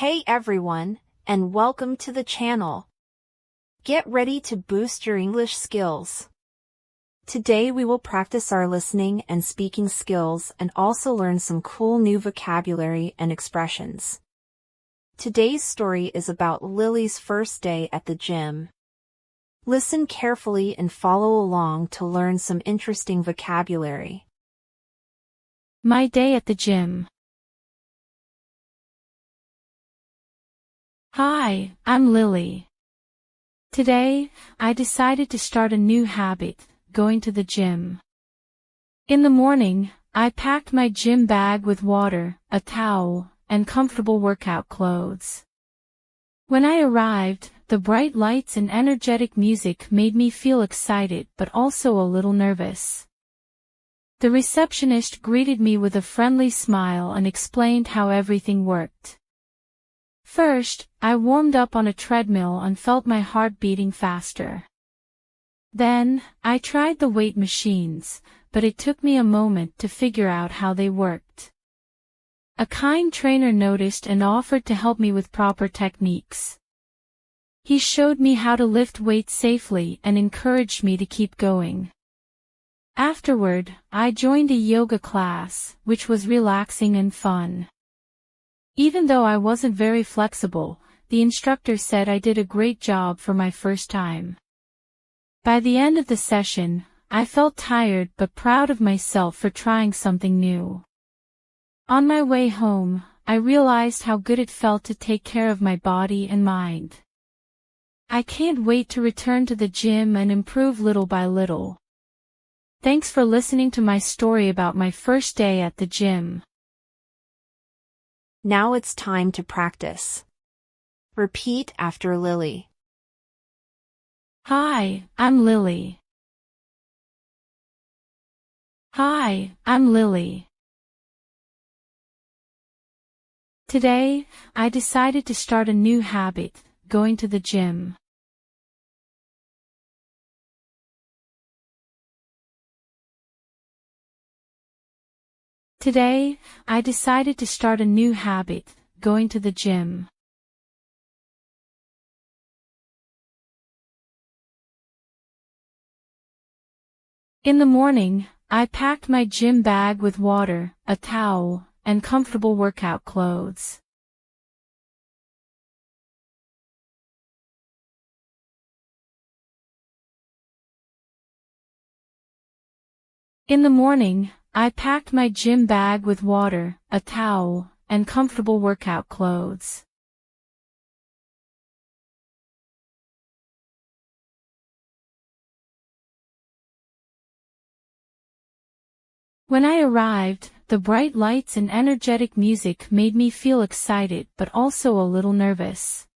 Hey everyone, and welcome to the channel. Get ready to boost your English skills. Today we will practice our listening and speaking skills and also learn some cool new vocabulary and expressions. Today's story is about Lily's first day at the gym. Listen carefully and follow along to learn some interesting vocabulary. My day at the gym. Hi, I'm Lily. Today, I decided to start a new habit, going to the gym. In the morning, I packed my gym bag with water, a towel, and comfortable workout clothes. When I arrived, the bright lights and energetic music made me feel excited but also a little nervous. The receptionist greeted me with a friendly smile and explained how everything worked. First, I warmed up on a treadmill and felt my heart beating faster. Then, I tried the weight machines, but it took me a moment to figure out how they worked. A kind trainer noticed and offered to help me with proper techniques. He showed me how to lift weights safely and encouraged me to keep going. Afterward, I joined a yoga class, which was relaxing and fun. Even though I wasn't very flexible, the instructor said I did a great job for my first time. By the end of the session, I felt tired but proud of myself for trying something new. On my way home, I realized how good it felt to take care of my body and mind. I can't wait to return to the gym and improve little by little. Thanks for listening to my story about my first day at the gym. Now it's time to practice. Repeat after Lily. Hi, I'm Lily. Hi, I'm Lily. Today, I decided to start a new habit, going to the gym. Today, I decided to start a new habit, going to the gym. In the morning, I packed my gym bag with water, a towel, and comfortable workout clothes. In the morning, I packed my gym bag with water, a towel, and comfortable workout clothes. When I arrived, the bright lights and energetic music made me feel excited but also a little nervous.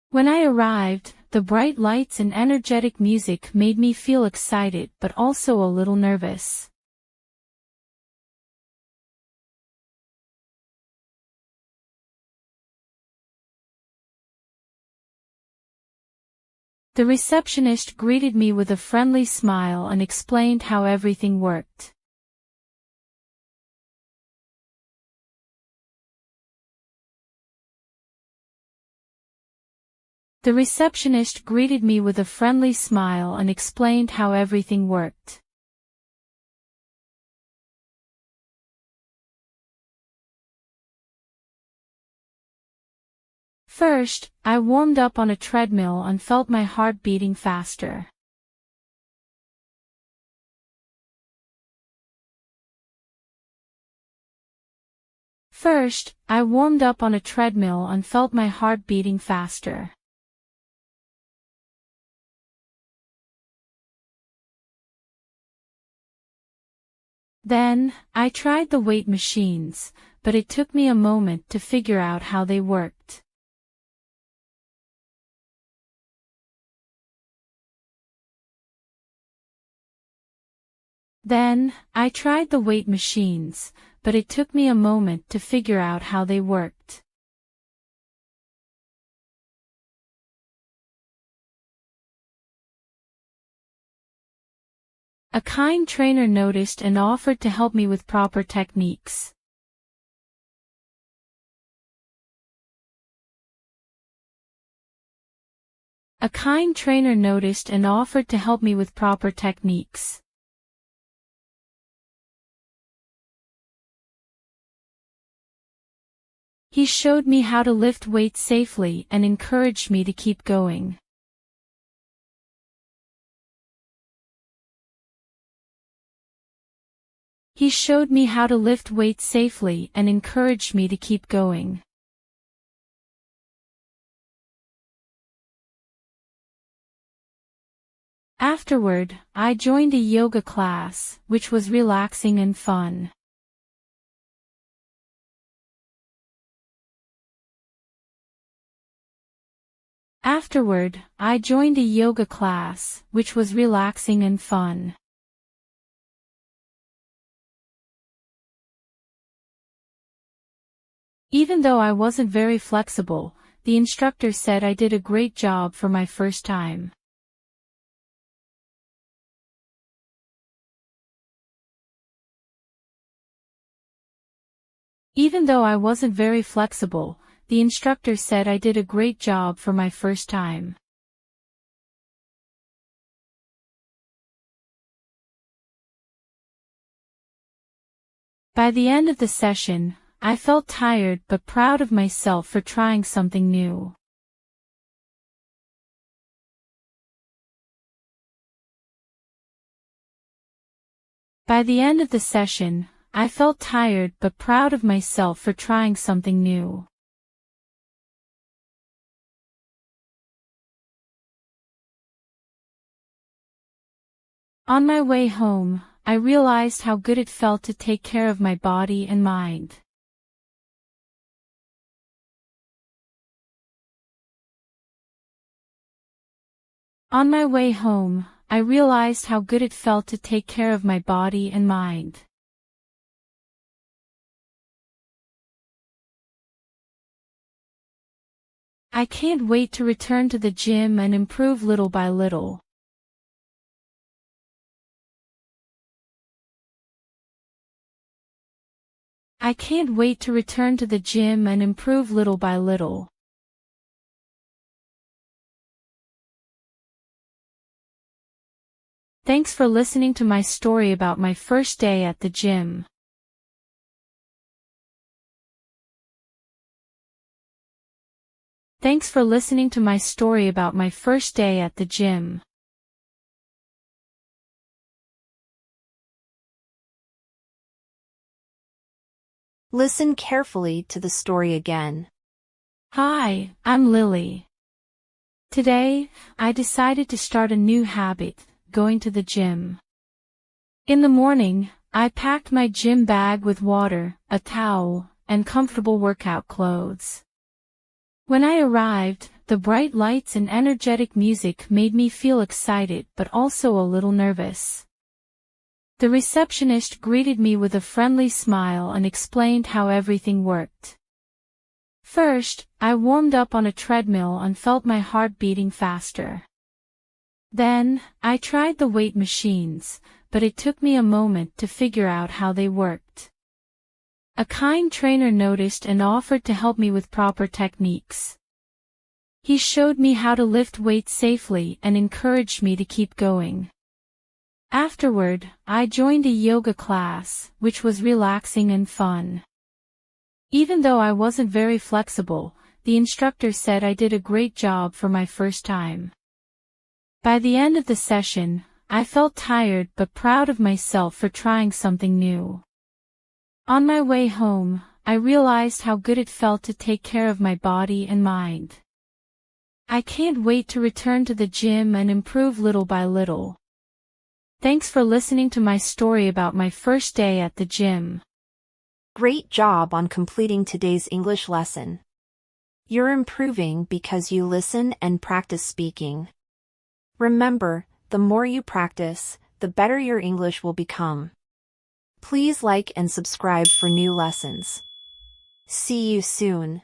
When I arrived, the bright lights and energetic music made me feel excited but also a little nervous. The receptionist greeted me with a friendly smile and explained how everything worked. The receptionist greeted me with a friendly smile and explained how everything worked. First, I warmed up on a treadmill and felt my heart beating faster. First, I warmed up on a treadmill and felt my heart beating faster. Then, I tried the weight machines, but it took me a moment to figure out how they worked. Then, I tried the weight machines, but it took me a moment to figure out how they worked. A kind trainer noticed and offered to help me with proper techniques. A kind trainer noticed and offered to help me with proper techniques. He showed me how to lift weights safely and encouraged me to keep going. He showed me how to lift weights safely and encouraged me to keep going. Afterward, I joined a yoga class, which was relaxing and fun. Afterward, I joined a yoga class, which was relaxing and fun. Even though I wasn't very flexible, the instructor said I did a great job for my first time. Even though I wasn't very flexible, the instructor said I did a great job for my first time. By the end of the session, I felt tired but proud of myself for trying something new. By the end of the session, I felt tired but proud of myself for trying something new. On my way home, I realized how good it felt to take care of my body and mind. On my way home, I realized how good it felt to take care of my body and mind. I can't wait to return to the gym and improve little by little. I can't wait to return to the gym and improve little by little. Thanks for listening to my story about my first day at the gym. Thanks for listening to my story about my first day at the gym. Listen carefully to the story again. Hi, I'm Lily. Today, I decided to start a new habit, going to the gym. In the morning, I packed my gym bag with water, a towel, and comfortable workout clothes. When I arrived, the bright lights and energetic music made me feel excited but also a little nervous. The receptionist greeted me with a friendly smile and explained how everything worked. First, I warmed up on a treadmill and felt my heart beating faster. Then, I tried the weight machines, but it took me a moment to figure out how they worked. A kind trainer noticed and offered to help me with proper techniques. He showed me how to lift weights safely and encouraged me to keep going. Afterward, I joined a yoga class, which was relaxing and fun. Even though I wasn't very flexible, the instructor said I did a great job for my first time. By the end of the session, I felt tired but proud of myself for trying something new. On my way home, I realized how good it felt to take care of my body and mind. I can't wait to return to the gym and improve little by little. Thanks for listening to my story about my first day at the gym. Great job on completing today's English lesson. You're improving because you listen and practice speaking. Remember, the more you practice, the better your English will become. Please like and subscribe for new lessons. See you soon.